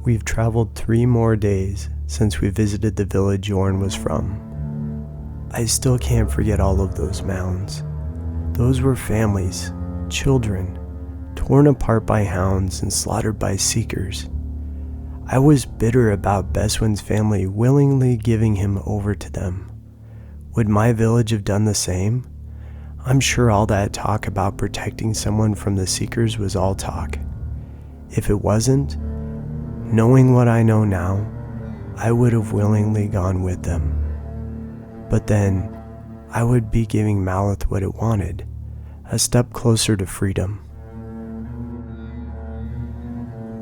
We've traveled 3 more days since we visited the village Jorn was from. I still can't forget all of those mounds. Those were families, children, torn apart by hounds and slaughtered by seekers. I was bitter about Besswin's family willingly giving him over to them. Would my village have done the same? I'm sure all that talk about protecting someone from the seekers was all talk. If it wasn't, knowing what I know now, I would have willingly gone with them. But then, I would be giving Maleth what it wanted, a step closer to freedom.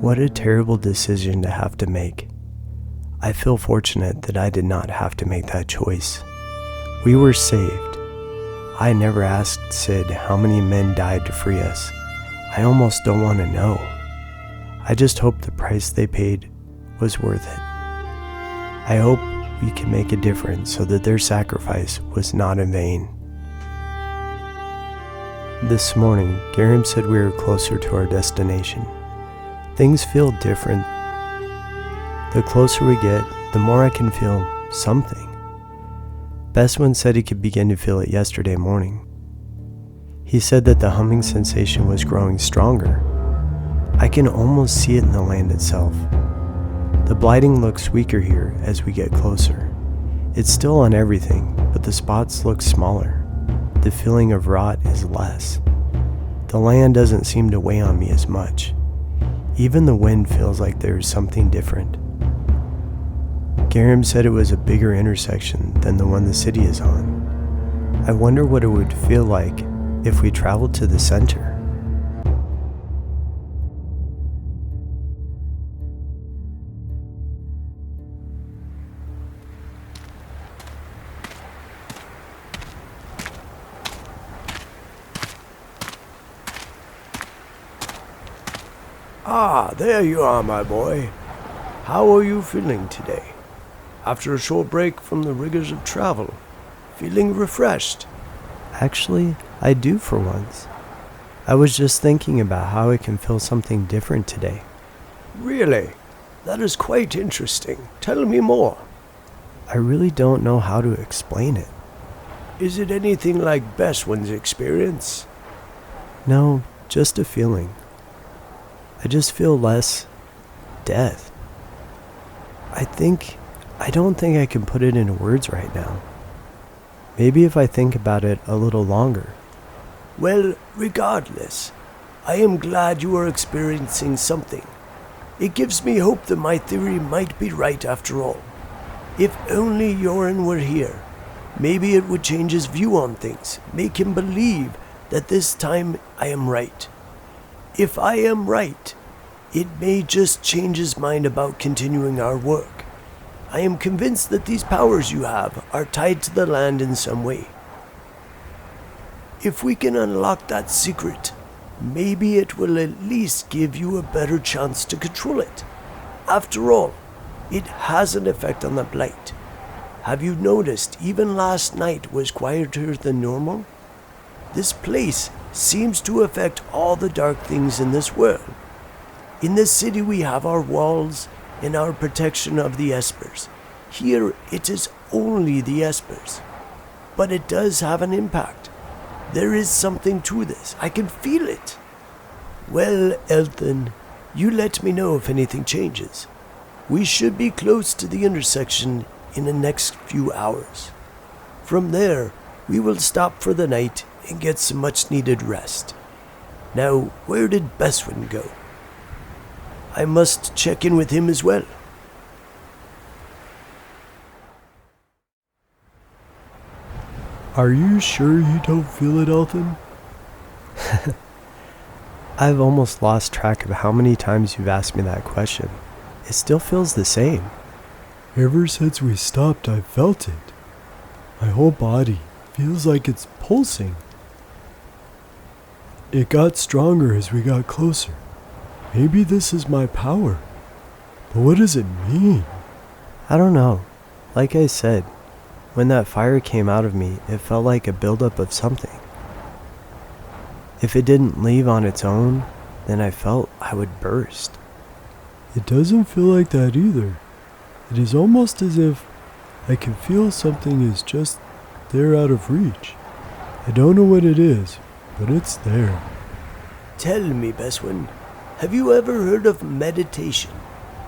What a terrible decision to have to make. I feel fortunate that I did not have to make that choice. We were saved. I never asked Sid how many men died to free us. I almost don't want to know. I just hope the price they paid was worth it. I hope we can make a difference so that their sacrifice was not in vain. This morning, Garrem said we were closer to our destination. Things feel different. The closer we get, the more I can feel something. Besswin said he could begin to feel it yesterday morning. He said that the humming sensation was growing stronger. I can almost see it in the land itself. The blighting looks weaker here as we get closer. It's still on everything, but the spots look smaller. The feeling of rot is less. The land doesn't seem to weigh on me as much. Even the wind feels like there's something different. Garrem said it was a bigger intersection than the one the city is on. I wonder what it would feel like if we traveled to the center. Ah, there you are, my boy. How are you feeling today? After a short break from the rigors of travel, feeling refreshed? Actually, I do for once. I was just thinking about how I can feel something different today. Really? That is quite interesting. Tell me more. I really don't know how to explain it. Is it anything like Besswin's experience? No, just a feeling. I just feel less death. I don't think I can put it into words right now. Maybe if I think about it a little longer. Well, regardless, I am glad you are experiencing something. It gives me hope that my theory might be right after all. If only Jorn were here, maybe it would change his view on things, make him believe that this time I am right. If I am right, it may just change his mind about continuing our work. I am convinced that these powers you have are tied to the land in some way. If we can unlock that secret, maybe it will at least give you a better chance to control it. After all, it has an effect on the blight. Have you noticed even last night was quieter than normal? This place seems to affect all the dark things in this world. In this city we have our walls and our protection of the espers. Here it is only the espers. But it does have an impact. There is something to this. I can feel it. Well, Elthan, you let me know if anything changes. We should be close to the intersection in the next few hours. From there, we will stop for the night and get some much-needed rest. Now, where did Besswin go? I must check in with him as well. Are you sure you don't feel it, Elthan? I've almost lost track of how many times you've asked me that question. It still feels the same. Ever since we stopped, I've felt it. My whole body feels like it's pulsing. It got stronger as we got closer. Maybe this is my power. But what does it mean? I don't know. Like I said, when that fire came out of me, it felt like a buildup of something. If it didn't leave on its own, then I felt I would burst. It doesn't feel like that either. It is almost as if I can feel something is just there out of reach. I don't know what it is, but it's there. Tell me, Besswin, have you ever heard of meditation?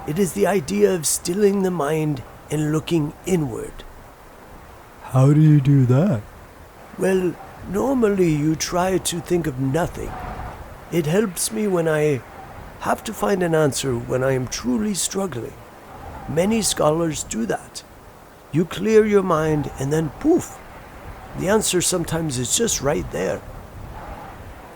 It is the idea of stilling the mind and looking inward. How do you do that? Well, normally you try to think of nothing. It helps me when I have to find an answer when I am truly struggling. Many scholars do that. You clear your mind and then poof, the answer sometimes is just right there.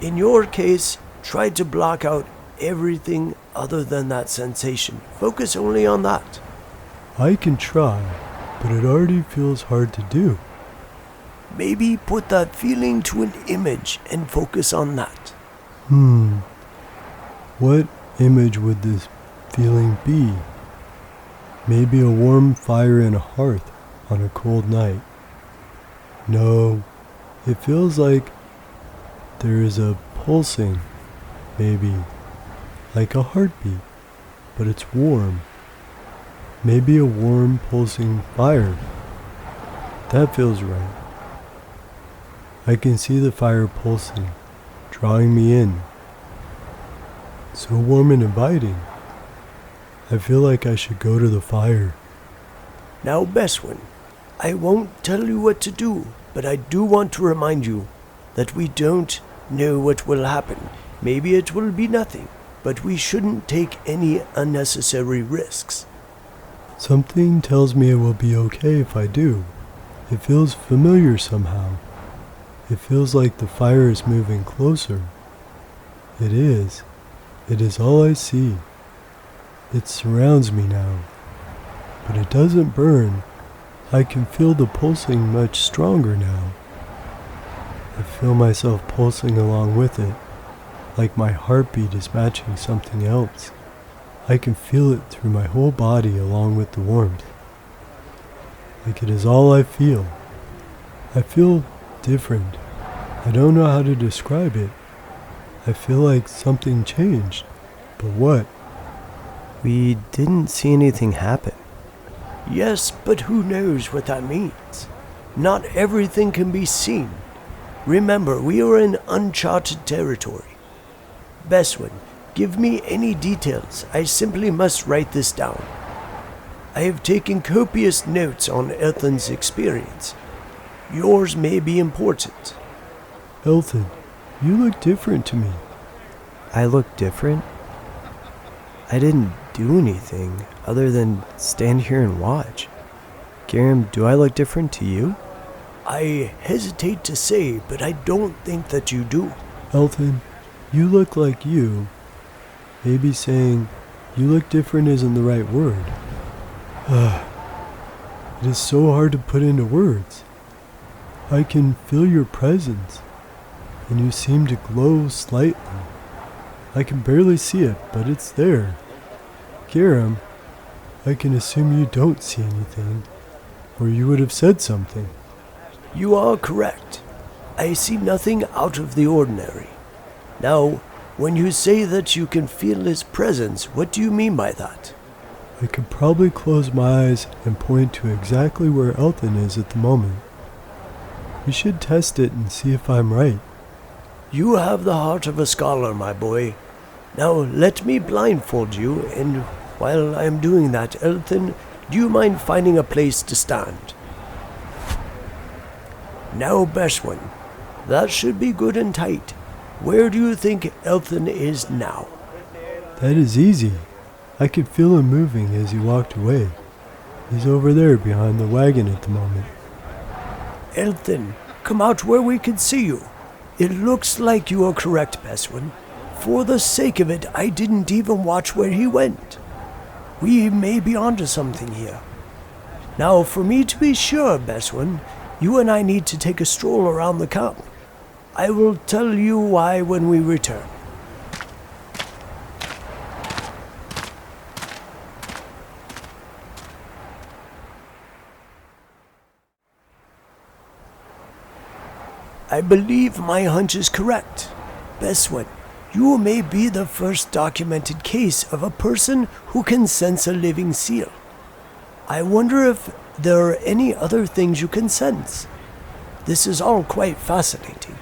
In your case, try to block out everything other than that sensation. Focus only on that. I can try, but it already feels hard to do. Maybe put that feeling to an image and focus on that. What image would this feeling be? Maybe a warm fire in a hearth on a cold night. No, it feels like there is a pulsing, maybe, like a heartbeat, but it's warm. Maybe a warm pulsing fire. That feels right. I can see the fire pulsing, drawing me in. So warm and inviting. I feel like I should go to the fire. Now, Besswin, I won't tell you what to do, but I do want to remind you that we don't know what will happen. Maybe it will be nothing, but we shouldn't take any unnecessary risks. Something tells me it will be okay if I do. It feels familiar somehow. It feels like the fire is moving closer. It is. It is all I see. It surrounds me now. But it doesn't burn. I can feel the pulsing much stronger now. I feel myself pulsing along with it, like my heartbeat is matching something else. I can feel it through my whole body along with the warmth. Like it is all I feel. I feel different. I don't know how to describe it. I feel like something changed. But what? We didn't see anything happen. Yes, but who knows what that means? Not everything can be seen. Remember, we are in uncharted territory. Besswin, give me any details. I simply must write this down. I have taken copious notes on Elthan's experience. Yours may be important. Elthan, you look different to me. I look different? I didn't do anything other than stand here and watch. Garrem, do I look different to you? I hesitate to say, but I don't think that you do. Elthan, you look like you. Maybe saying you look different isn't the right word. It is so hard to put into words. I can feel your presence, and you seem to glow slightly. I can barely see it, but it's there. Garrem, I can assume you don't see anything, or you would have said something. You are correct. I see nothing out of the ordinary. Now, when you say that you can feel his presence, what do you mean by that? I could probably close my eyes and point to exactly where Elthan is at the moment. We should test it and see if I'm right. You have the heart of a scholar, my boy. Now let me blindfold you, and while I am doing that, Elthan, do you mind finding a place to stand? Now, Besswin, that should be good and tight. Where do you think Elthan is now? That is easy. I could feel him moving as he walked away. He's over there behind the wagon at the moment. Elthan, come out where we can see you. It looks like you are correct, Besswin. For the sake of it, I didn't even watch where he went. We may be onto something here. Now, for me to be sure, Besswin, you and I need to take a stroll around the camp. I will tell you why when we return. I believe my hunch is correct. Besswin, You may be the first documented case of a person who can sense a living seal. I wonder if there are any other things you can sense. This is all quite fascinating.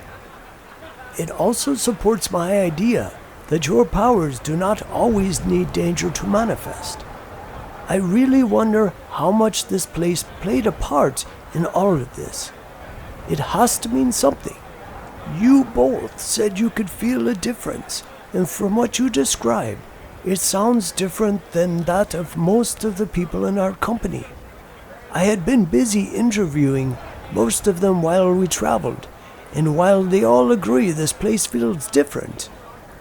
It also supports my idea that your powers do not always need danger to manifest. I really wonder how much this place played a part in all of this. It has to mean something. You both said you could feel a difference, and from what you describe, it sounds different than that of most of the people in our company. I had been busy interviewing most of them while we traveled, and while they all agree this place feels different,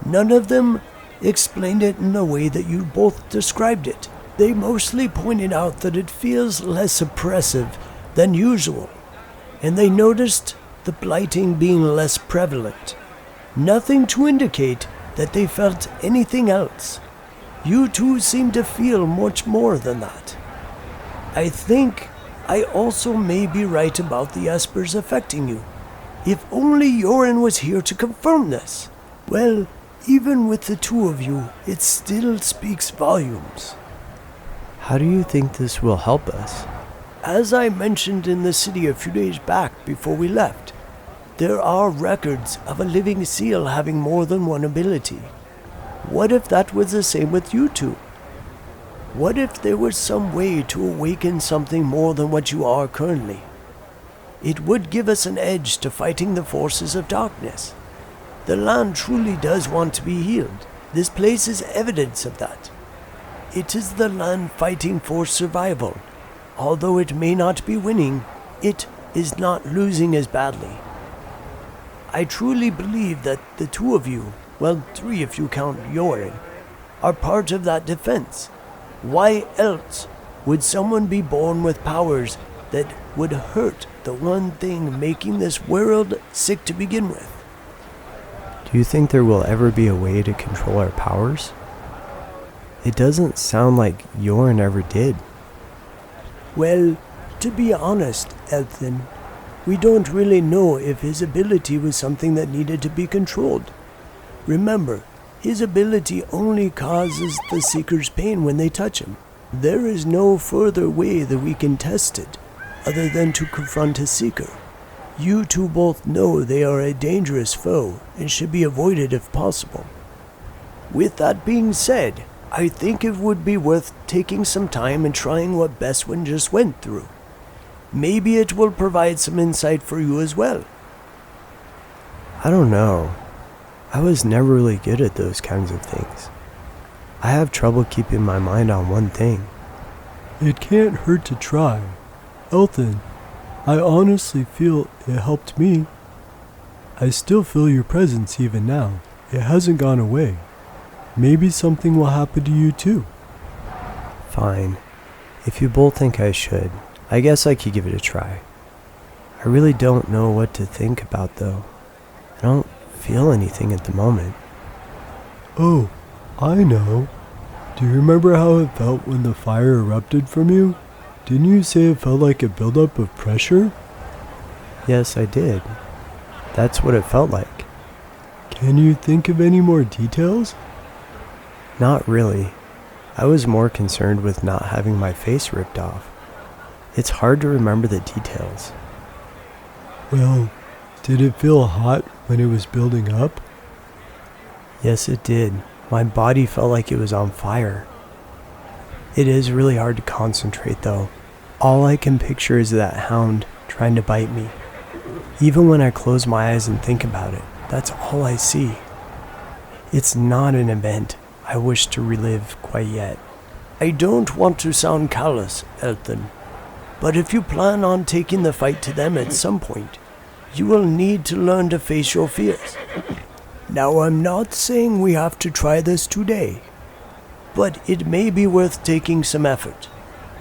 none of them explained it in the way that you both described it. They mostly pointed out that it feels less oppressive than usual, and they noticed the blighting being less prevalent. Nothing to indicate that they felt anything else. You two seem to feel much more than that. I think I also may be right about the espers affecting you. If only Yoren was here to confirm this. Well, even with the two of you, it still speaks volumes. How do you think this will help us? As I mentioned in the city a few days back before we left, there are records of a living seal having more than one ability. What if that was the same with you two? What if there was some way to awaken something more than what you are currently? It would give us an edge to fighting the forces of darkness. The land truly does want to be healed. This place is evidence of that. It is the land fighting for survival. Although it may not be winning, it is not losing as badly. I truly believe that the two of you, well, three if you count Yoren, are part of that defense. Why else would someone be born with powers that would hurt the one thing making this world sick to begin with? Do you think there will ever be a way to control our powers? It doesn't sound like Yoren ever did. Well, to be honest, Elthan, we don't really know if his ability was something that needed to be controlled. Remember, his ability only causes the Seekers pain when they touch him. There is no further way that we can test it, other than to confront a Seeker. You two both know they are a dangerous foe and should be avoided if possible. With that being said, I think it would be worth taking some time and trying what Besswin just went through. Maybe it will provide some insight for you as well. I don't know. I was never really good at those kinds of things. I have trouble keeping my mind on one thing. It can't hurt to try. Elthan, I honestly feel it helped me. I still feel your presence even now. It hasn't gone away. Maybe something will happen to you too. Fine. If you both think I should, I guess I could give it a try. I really don't know what to think about though. I don't feel anything at the moment. Oh, I know. Do you remember how it felt when the fire erupted from you? Didn't you say it felt like a buildup of pressure? Yes, I did. That's what it felt like. Can you think of any more details? Not really. I was more concerned with not having my face ripped off. It's hard to remember the details. Well, did it feel hot when it was building up? Yes, it did. My body felt like it was on fire. It is really hard to concentrate though. All I can picture is that hound trying to bite me. Even when I close my eyes and think about it, that's all I see. It's not an event I wish to relive quite yet. I don't want to sound callous, Elthan, but if you plan on taking the fight to them at some point, you will need to learn to face your fears. Now, I'm not saying we have to try this today, but it may be worth taking some effort.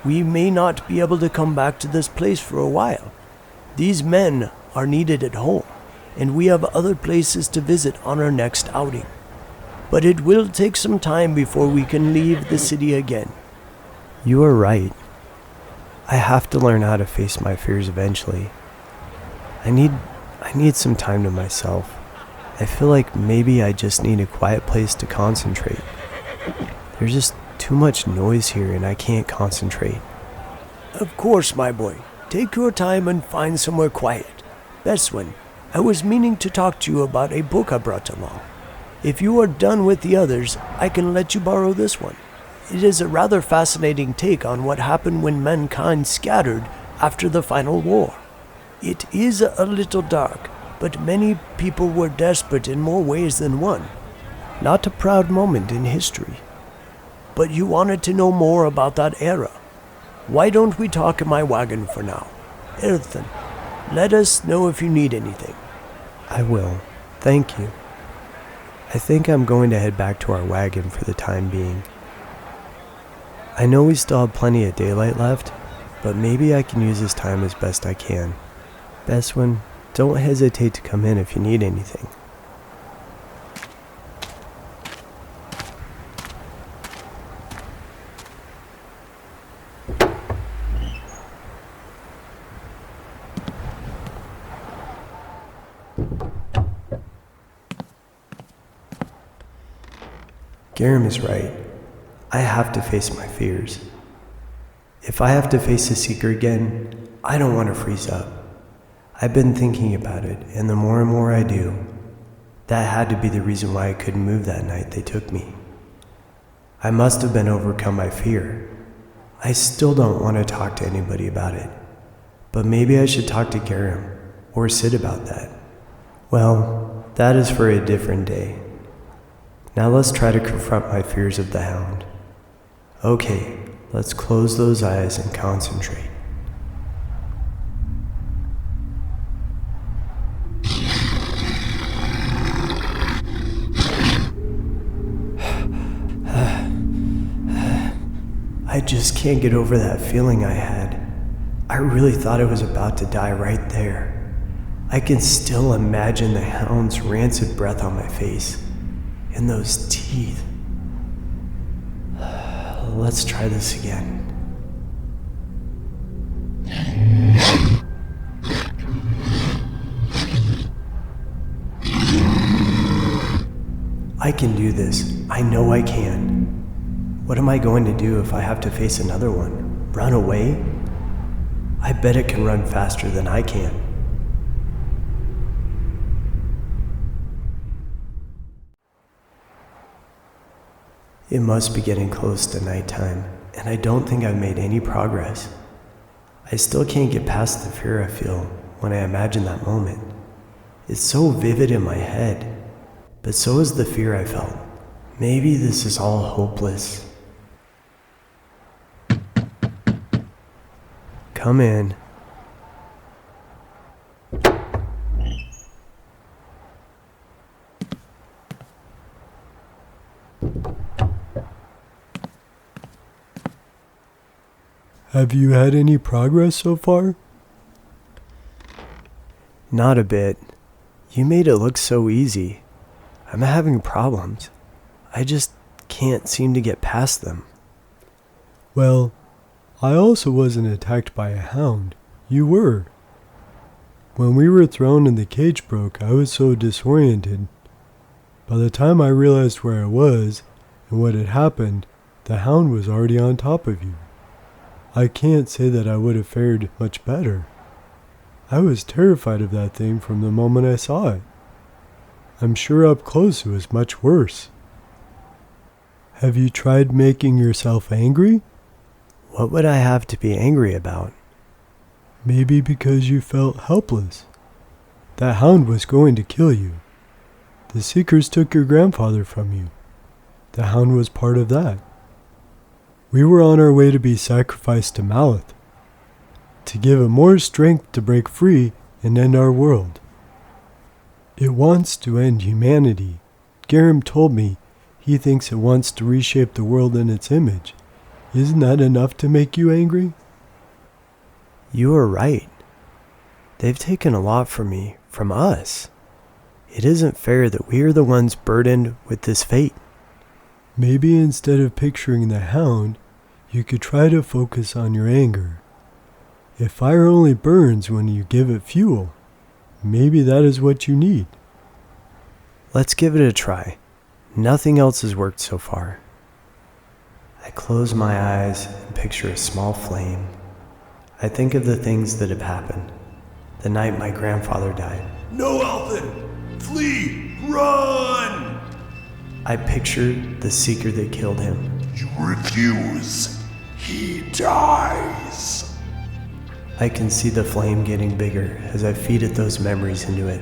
We may not be able to come back to this place for a while. These men are needed at home, and we have other places to visit on our next outing. But it will take some time before we can leave the city again. You are right. I have to learn how to face my fears eventually. I need some time to myself. I feel like maybe I just need a quiet place to concentrate. There's just too much noise here and I can't concentrate. Of course, my boy. Take your time and find somewhere quiet. Besswin, I was meaning to talk to you about a book I brought along. If you are done with the others, I can let you borrow this one. It is a rather fascinating take on what happened when mankind scattered after the final war. It is a little dark, but many people were desperate in more ways than one. Not a proud moment in history. But you wanted to know more about that era. Why don't we talk in my wagon for now? Elthan, let us know if you need anything. I will. Thank you. I think I'm going to head back to our wagon for the time being. I know we still have plenty of daylight left, but maybe I can use this time as best I can. Besswin, don't hesitate to come in if you need anything. Garrem is right. I have to face my fears. If I have to face the Seeker again, I don't want to freeze up. I've been thinking about it, and the more and more I do, that had to be the reason why I couldn't move that night they took me. I must have been overcome by fear. I still don't want to talk to anybody about it, but maybe I should talk to Garrem or Sid about that. Well, that is for a different day. Now let's try to confront my fears of the Hound. Okay, let's close those eyes and concentrate. I just can't get over that feeling I had. I really thought I was about to die right there. I can still imagine the Hound's rancid breath on my face. And those teeth. Let's try this again. I can do this. I know I can. What am I going to do if I have to face another one? Run away? I bet it can run faster than I can. It must be getting close to nighttime, and I don't think I've made any progress. I still can't get past the fear I feel when I imagine that moment. It's so vivid in my head, but so is the fear I felt. Maybe this is all hopeless. Come in. Have you had any progress so far? Not a bit. You made it look so easy. I'm having problems. I just can't seem to get past them. Well, I also wasn't attacked by a hound. You were. When we were thrown and the cage broke, I was so disoriented. By the time I realized where I was and what had happened, the hound was already on top of you. I can't say that I would have fared much better. I was terrified of that thing from the moment I saw it. I'm sure up close it was much worse. Have you tried making yourself angry? What would I have to be angry about? Maybe because you felt helpless. That hound was going to kill you. The Seekers took your grandfather from you. The hound was part of that. We were on our way to be sacrificed to Maleth, to give it more strength to break free and end our world. It wants to end humanity. Garrem told me he thinks it wants to reshape the world in its image. Isn't that enough to make you angry? You are right. They've taken a lot from me, from us. It isn't fair that we are the ones burdened with this fate. Maybe instead of picturing the hound, you could try to focus on your anger. If fire only burns when you give it fuel, maybe that is what you need. Let's give it a try. Nothing else has worked so far. I close my eyes and picture a small flame. I think of the things that have happened. The night my grandfather died. No, Elthan! Flee! Run! I picture the seeker that killed him. You refuse. He dies. I can see the flame getting bigger as I feed it those memories into it.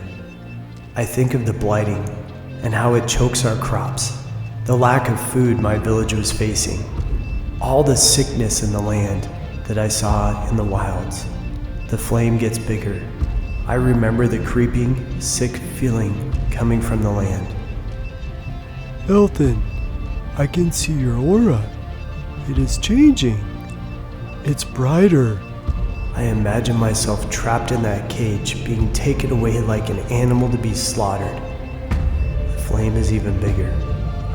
I think of the blighting and how it chokes our crops, the lack of food my village was facing, all the sickness in the land that I saw in the wilds. The flame gets bigger. I remember the creeping, sick feeling coming from the land. Elthan, I can see your aura. It is changing. It's brighter. I imagine myself trapped in that cage, being taken away like an animal to be slaughtered. The flame is even bigger.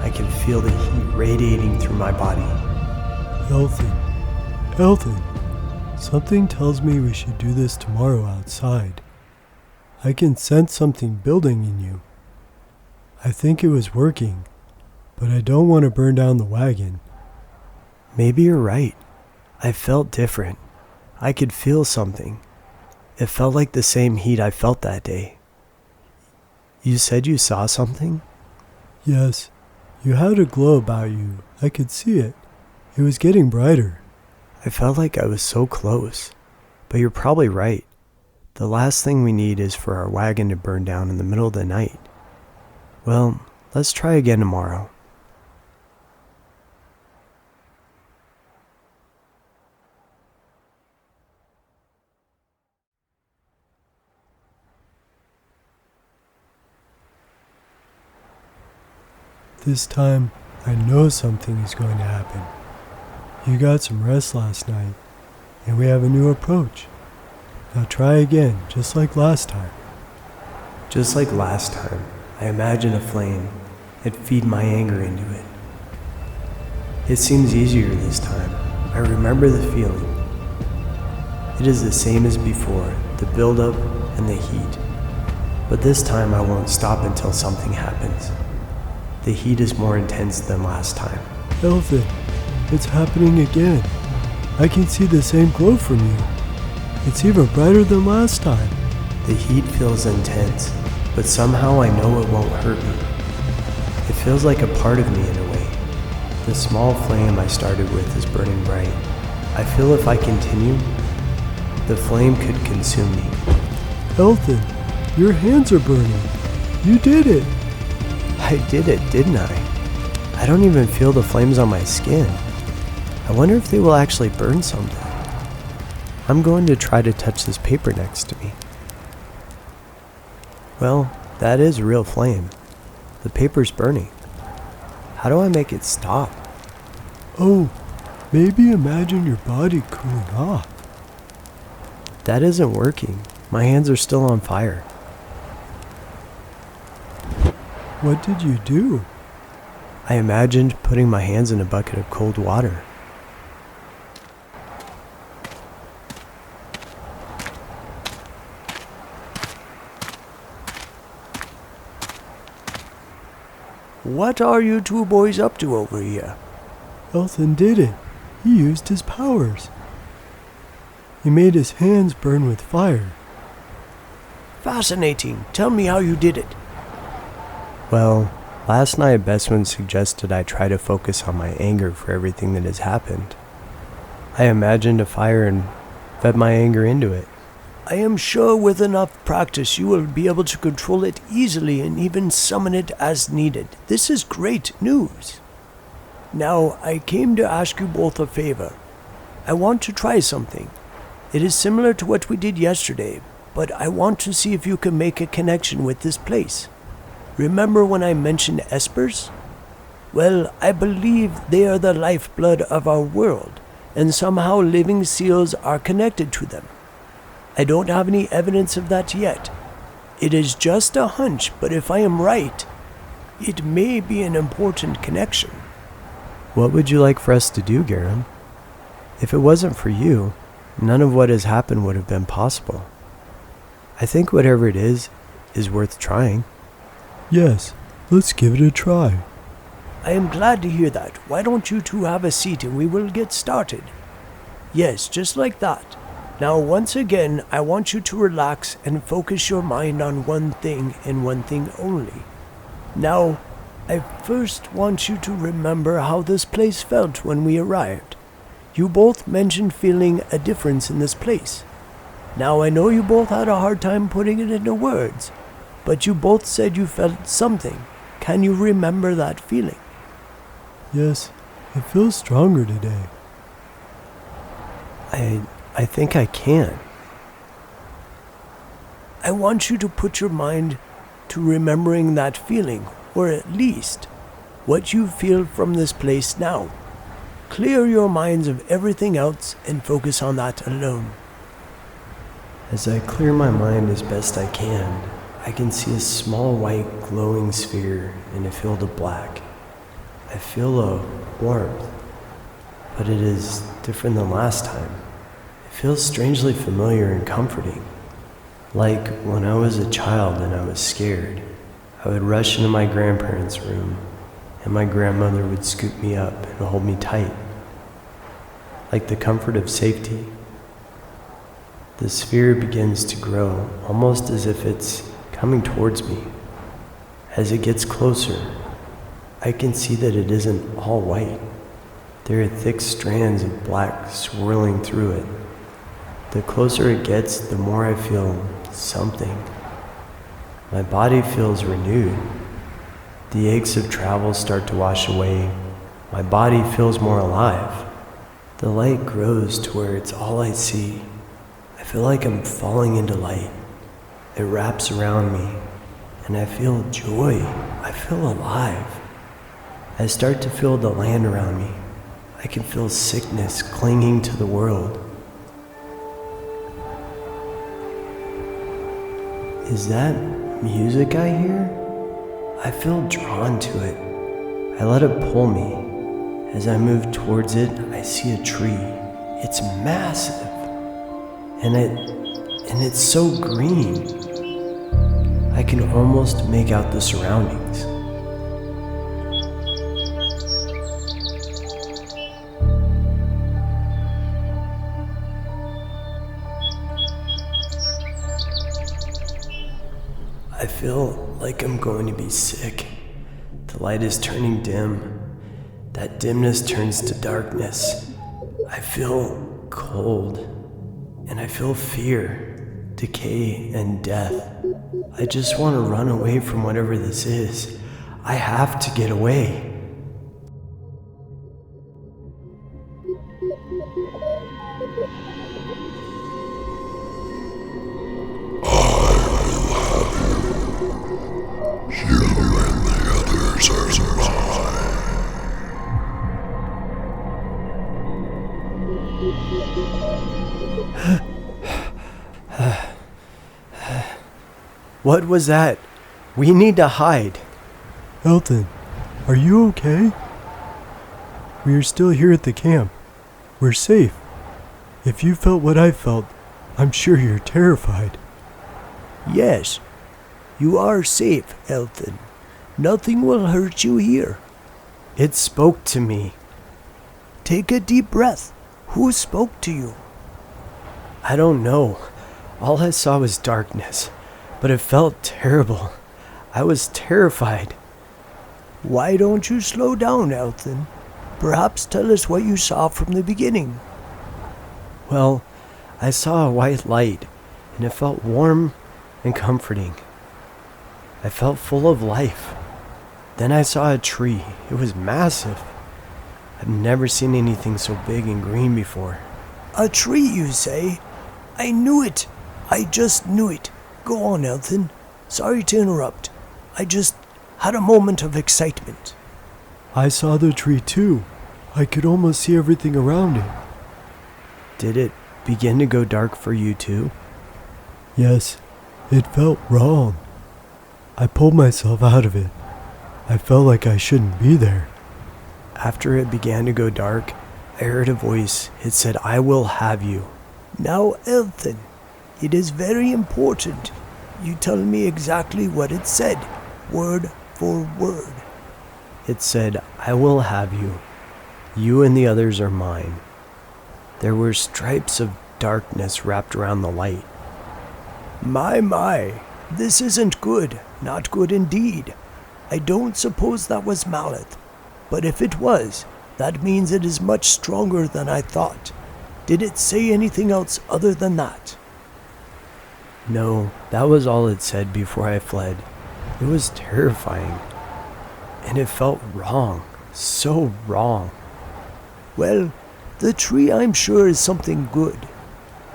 I can feel the heat radiating through my body. Elthan, something tells me we should do this tomorrow outside. I can sense something building in you. I think it was working, but I don't want to burn down the wagon. Maybe you're right. I felt different. I could feel something. It felt like the same heat I felt that day. You said you saw something? Yes, you had a glow about you. I could see it. It was getting brighter. I felt like I was so close. But you're probably right. The last thing we need is for our wagon to burn down in the middle of the night. Well, let's try again tomorrow. This time, I know something is going to happen. You got some rest last night, and we have a new approach. Now try again, just like last time. Just like last time, I imagined a flame. It feed my anger into it. It seems easier this time. I remember the feeling. It is the same as before, the buildup and the heat. But this time I won't stop until something happens. The heat is more intense than last time. Elthan, it's happening again. I can see the same glow from you. It's even brighter than last time. The heat feels intense, but somehow I know it won't hurt me. It feels like a part of me in a way. The small flame I started with is burning bright. I feel if I continue, the flame could consume me. Elthan, your hands are burning. You did it. I did it, didn't I? I don't even feel the flames on my skin. I wonder if they will actually burn someday. I'm going to try to touch this paper next to me. Well, that is a real flame. The paper's burning. How do I make it stop? Oh, maybe imagine your body cooling off. That isn't working. My hands are still on fire. What did you do? I imagined putting my hands in a bucket of cold water. What are you two boys up to over here? Elthan did it. He used his powers. He made his hands burn with fire. Fascinating. Tell me how you did it. Well, last night Besswin suggested I try to focus on my anger for everything that has happened. I imagined a fire and fed my anger into it. I am sure with enough practice you will be able to control it easily and even summon it as needed. This is great news. Now, I came to ask you both a favor. I want to try something. It is similar to what we did yesterday, but I want to see if you can make a connection with this place. Remember when I mentioned espers? Well, I believe they are the lifeblood of our world, and somehow living seals are connected to them. I don't have any evidence of that yet. It is just a hunch, but if I am right, it may be an important connection. What would you like for us to do, Garrem? If it wasn't for you, none of what has happened would have been possible. I think whatever it is worth trying. Yes, Let's give it a try. I am glad to hear that. Why don't you two have a seat and we will get started? Yes, just like that. Now, once again, I want you to relax and focus your mind on one thing and one thing only. Now, I first want you to remember how this place felt when we arrived. You both mentioned feeling a difference in this place. Now, I know you both had a hard time putting it into words, but you both said you felt something. Can you remember that feeling? Yes, it feels stronger today. I think I can. I want you to put your mind to remembering that feeling, or at least what you feel from this place now. Clear your minds of everything else and focus on that alone. As I clear my mind as best I can see a small white glowing sphere in a field of black. I feel a warmth, but it is different than last time. It feels strangely familiar and comforting. Like when I was a child and I was scared, I would rush into my grandparents' room and my grandmother would scoop me up and hold me tight. Like the comfort of safety. The sphere begins to grow, almost as if it's coming towards me. As it gets closer, I can see that it isn't all white. There are thick strands of black swirling through it. The closer it gets, the more I feel something. My body feels renewed. The aches of travel start to wash away. My body feels more alive. The light grows to where it's all I see. I feel like I'm falling into light. It wraps around me, and I feel joy. I feel alive. I start to feel the land around me. I can feel sickness clinging to the world. Is that music I hear? I feel drawn to it. I let it pull me. As I move towards it, I see a tree. It's massive. And it's so green. I can almost make out the surroundings. I feel like I'm going to be sick. The light is turning dim. That dimness turns to darkness. I feel cold, and I feel fear, decay, and death. I just want to run away from whatever this is. I have to get away. What was that? We need to hide. Elthan, are you okay? We are still here at the camp. We're safe. If you felt what I felt, I'm sure you're terrified. Yes, you are safe, Elthan. Nothing will hurt you here. It spoke to me. Take a deep breath. Who spoke to you? I don't know. All I saw was darkness, but it felt terrible. I was terrified. Why don't you slow down, Elthan? Perhaps tell us what you saw from the beginning. Well, I saw a white light, and it felt warm and comforting. I felt full of life. Then I saw a tree. It was massive. I've never seen anything so big and green before. A tree, you say? I knew it. I just knew it. Go on, Elthan. Sorry to interrupt. I just had a moment of excitement. I saw the tree too. I could almost see everything around it. Did it begin to go dark for you too? Yes, it felt wrong. I pulled myself out of it. I felt like I shouldn't be there. After it began to go dark, I heard a voice. It said, "I will have you." Now, Elthan, it is very important you tell me exactly what it said, word for word. It said, "I will have you. You and the others are mine." There were stripes of darkness wrapped around the light. My, this isn't good, not good indeed. I don't suppose that was Maleth, but if it was, that means it is much stronger than I thought. Did it say anything else other than that? No, that was all it said before I fled. It was terrifying. And it felt wrong, so wrong. Well, the tree I'm sure is something good.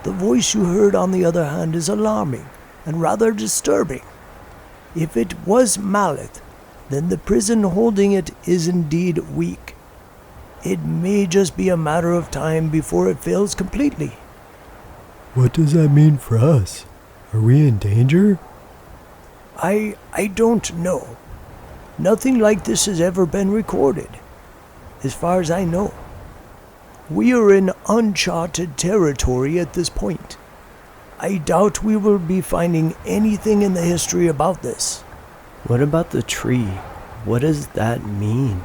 The voice you heard on the other hand is alarming and rather disturbing. If it was Maleth, then the prison holding it is indeed weak. It may just be a matter of time before it fails completely. What does that mean for us? Are we in danger? I don't know. Nothing like this has ever been recorded, as far as I know. We are in uncharted territory at this point. I doubt we will be finding anything in the history about this. What about the tree? What does that mean?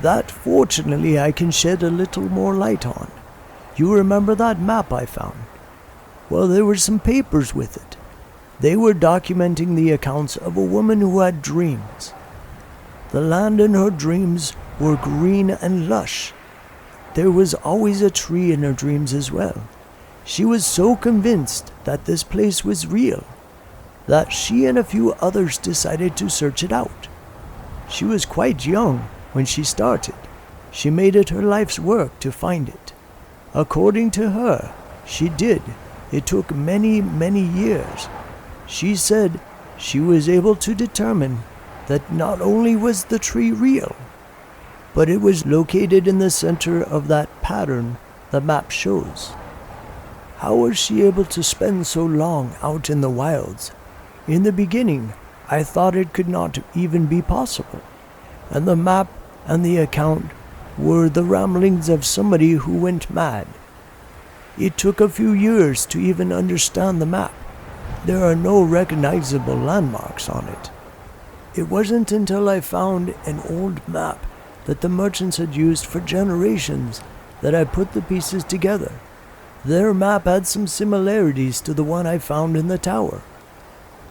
That, fortunately, I can shed a little more light on. You remember that map I found? Well, there were some papers with it. They were documenting the accounts of a woman who had dreams. The land in her dreams were green and lush. There was always a tree in her dreams as well. She was so convinced that this place was real that she and a few others decided to search it out. She was quite young when she started. She made it her life's work to find it. According to her, she did. It took many, many years. She said she was able to determine that not only was the tree real, but it was located in the center of that pattern the map shows. How was she able to spend so long out in the wilds? In the beginning, I thought it could not even be possible, and the map and the account were the ramblings of somebody who went mad. It took a few years to even understand the map. There are no recognizable landmarks on it. It wasn't until I found an old map that the merchants had used for generations that I put the pieces together. Their map had some similarities to the one I found in the tower.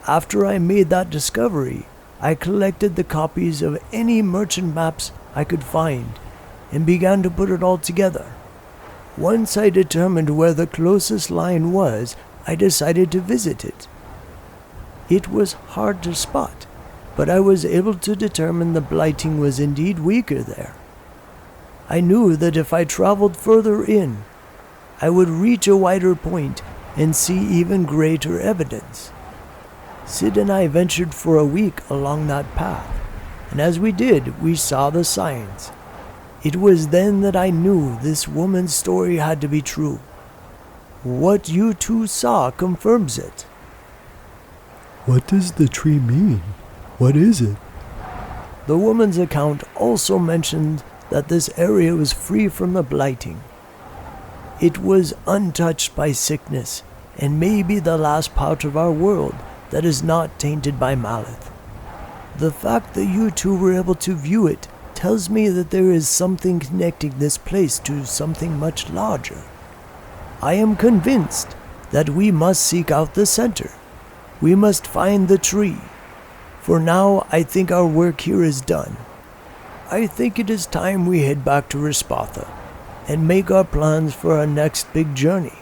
After I made that discovery, I collected the copies of any merchant maps I could find and began to put it all together. Once I determined where the closest line was, I decided to visit it. It was hard to spot, but I was able to determine the blighting was indeed weaker there. I knew that if I traveled further in, I would reach a wider point and see even greater evidence. Sid and I ventured for a week along that path, and as we did, we saw the signs. It was then that I knew this woman's story had to be true. What you two saw confirms it. What does the tree mean? What is it? The woman's account also mentioned that this area was free from the blighting. It was untouched by sickness, and may be the last part of our world that is not tainted by Maleth. The fact that you two were able to view it tells me that there is something connecting this place to something much larger. I am convinced that we must seek out the center. We must find the tree. For now, I think our work here is done. I think it is time we head back to Rispatha and make our plans for our next big journey.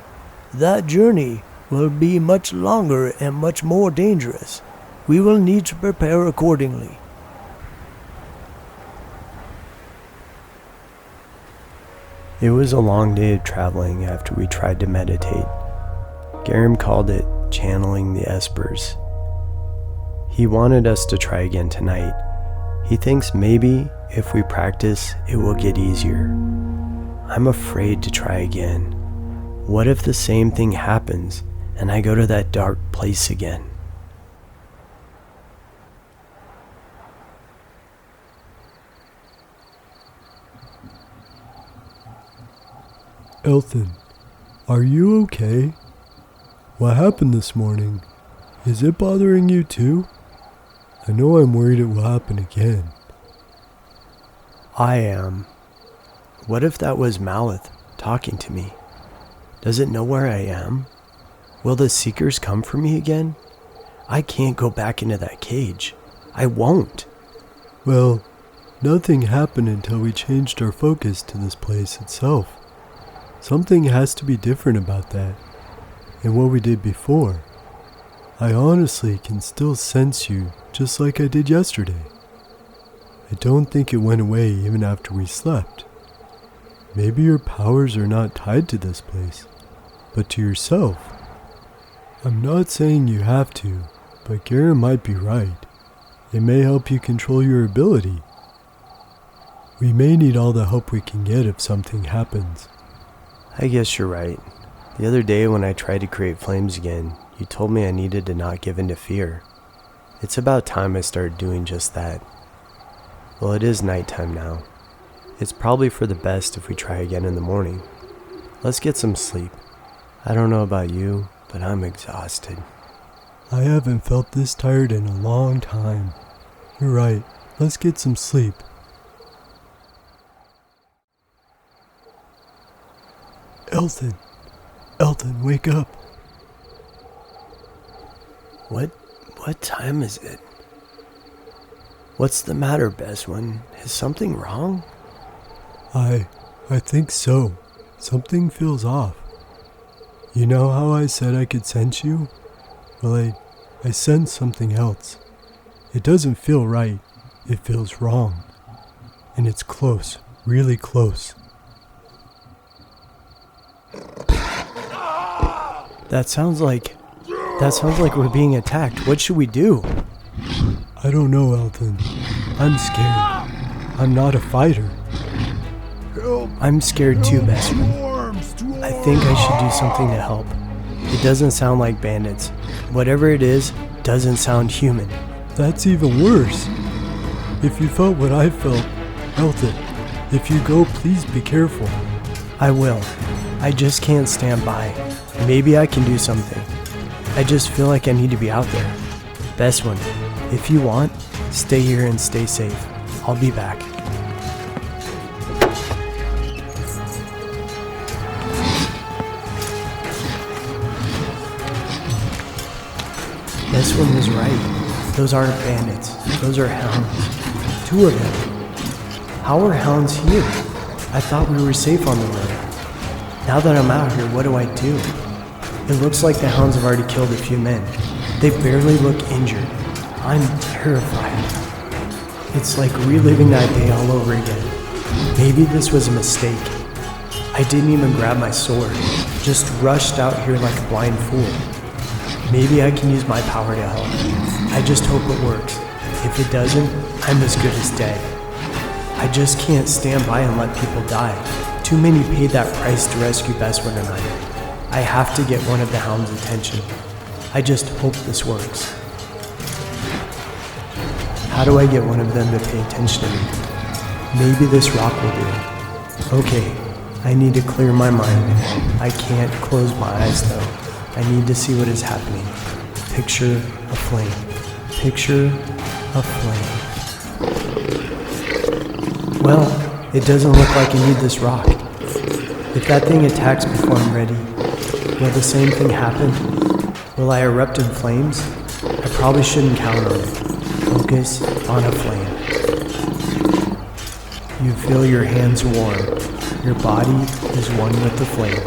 That journey will be much longer and much more dangerous. We will need to prepare accordingly. It was a long day of traveling after we tried to meditate. Garrem called it channeling the espers. He wanted us to try again tonight. He thinks maybe if we practice, it will get easier. I'm afraid to try again. What if the same thing happens and I go to that dark place again? Elthan, are you okay? What happened this morning? Is it bothering you too? I know I'm worried it will happen again. I am. What if that was Maleth talking to me? Does it know where I am? Will the Seekers come for me again? I can't go back into that cage. I won't. Well, nothing happened until we changed our focus to this place itself. Something has to be different about that, and what we did before. I honestly can still sense you just like I did yesterday. I don't think it went away even after we slept. Maybe your powers are not tied to this place, but to yourself. I'm not saying you have to, but Garrem might be right. It may help you control your ability. We may need all the help we can get if something happens. I guess you're right. The other day when I tried to create flames again, you told me I needed to not give in to fear. It's about time I started doing just that. Well, it is nighttime now. It's probably for the best if we try again in the morning. Let's get some sleep. I don't know about you, but I'm exhausted. I haven't felt this tired in a long time. You're right. Let's get some sleep. Elthan! Elthan, wake up! What time is it? What's the matter, Besswin? Is something wrong? I think so. Something feels off. You know how I said I could sense you? Well, I sense something else. It doesn't feel right. It feels wrong. And it's close, really close. That sounds like we're being attacked. What should we do? I don't know, Elthan. I'm scared. I'm not a fighter. I'm scared too, Besswin. I think I should do something to help. It doesn't sound like bandits. Whatever it is, doesn't sound human. That's even worse. If you felt what I felt, Elthan, if you go, please be careful. I will. I just can't stand by. Maybe I can do something. I just feel like I need to be out there. Besswin, if you want, stay here and stay safe. I'll be back. Besswin was right. Those aren't bandits. Those are hounds. 2 of them. How are hounds here? I thought we were safe on the road. Now that I'm out here, what do I do? It looks like the hounds have already killed a few men. They barely look injured. I'm terrified. It's like reliving that day all over again. Maybe this was a mistake. I didn't even grab my sword. Just rushed out here like a blind fool. Maybe I can use my power to help. I just hope it works. If it doesn't, I'm as good as dead. I just can't stand by and let people die. Too many paid that price to rescue Besswin and I have to get one of the hounds' attention. I just hope this works. How do I get one of them to pay attention to me? Maybe this rock will do. Okay, I need to clear my mind. I can't close my eyes though. I need to see what is happening. Picture a flame. Picture a flame. Well, it doesn't look like I need this rock. If that thing attacks before I'm ready, will the same thing happen? Will I erupt in flames? I probably shouldn't count on it. Focus on a flame. You feel your hands warm. Your body is one with the flame.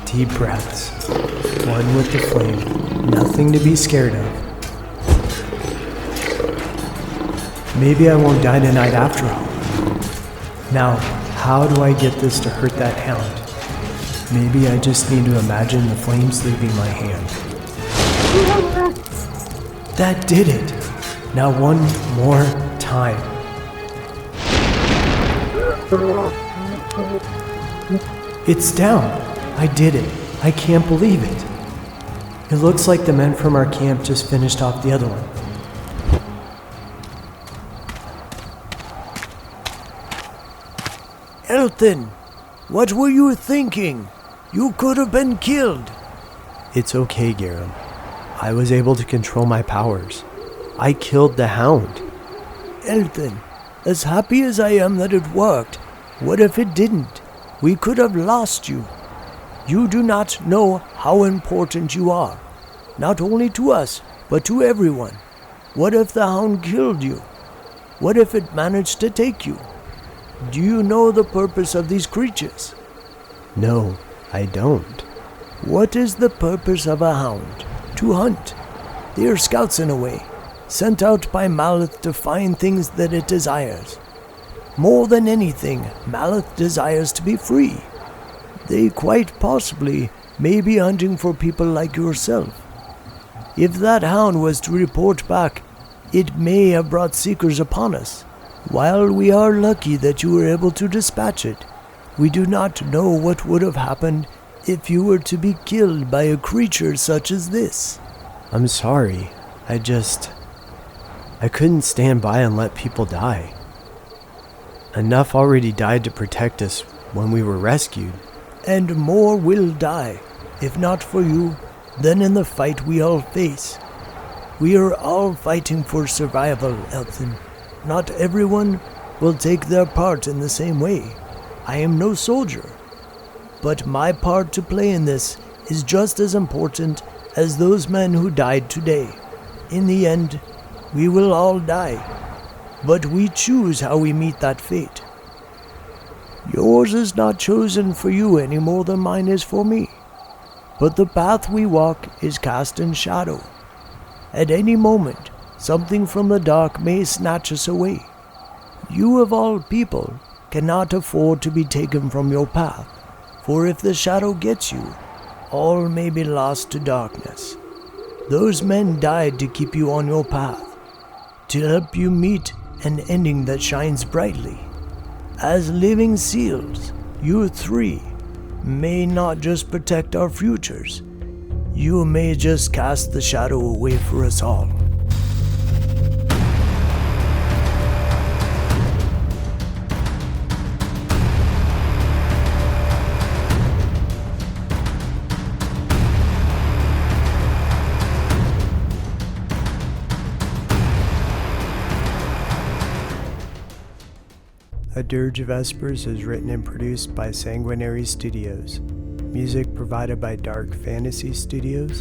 Deep breaths. One with the flame. Nothing to be scared of. Maybe I won't die tonight after all. Now, how do I get this to hurt that hound? Maybe I just need to imagine the flames leaving my hand. That did it! Now one more time. It's down! I did it. I can't believe it. It looks like the men from our camp just finished off the other one. Elthan, what were you thinking? You could have been killed. It's okay, Garrem. I was able to control my powers. I killed the hound. Elthan, as happy as I am that it worked, what if it didn't? We could have lost you. You do not know how important you are, not only to us, but to everyone. What if the hound killed you? What if it managed to take you? Do you know the purpose of these creatures? No, I don't. What is the purpose of a hound? To hunt. They are scouts in a way, sent out by Malith to find things that it desires. More than anything, Malith desires to be free. They quite possibly may be hunting for people like yourself. If that hound was to report back, it may have brought seekers upon us. While we are lucky that you were able to dispatch it, we do not know what would have happened if you were to be killed by a creature such as this. I'm sorry. I couldn't stand by and let people die. Enough already died to protect us when we were rescued. And more will die, if not for you, then in the fight we all face. We are all fighting for survival, Elthan. Not everyone will take their part in the same way. I am no soldier, but my part to play in this is just as important as those men who died today. In the end, we will all die, but we choose how we meet that fate. Yours is not chosen for you any more than mine is for me. But the path we walk is cast in shadow. At any moment, something from the dark may snatch us away. You of all people cannot afford to be taken from your path, for if the shadow gets you, all may be lost to darkness. Those men died to keep you on your path, to help you meet an ending that shines brightly. As living seals, you three may not just protect our futures, you may just cast the shadow away for us all. A Dirge of Espers is written and produced by Sanguinary Studios. Music provided by Dark Fantasy Studios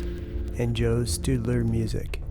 and Joe Studler Music.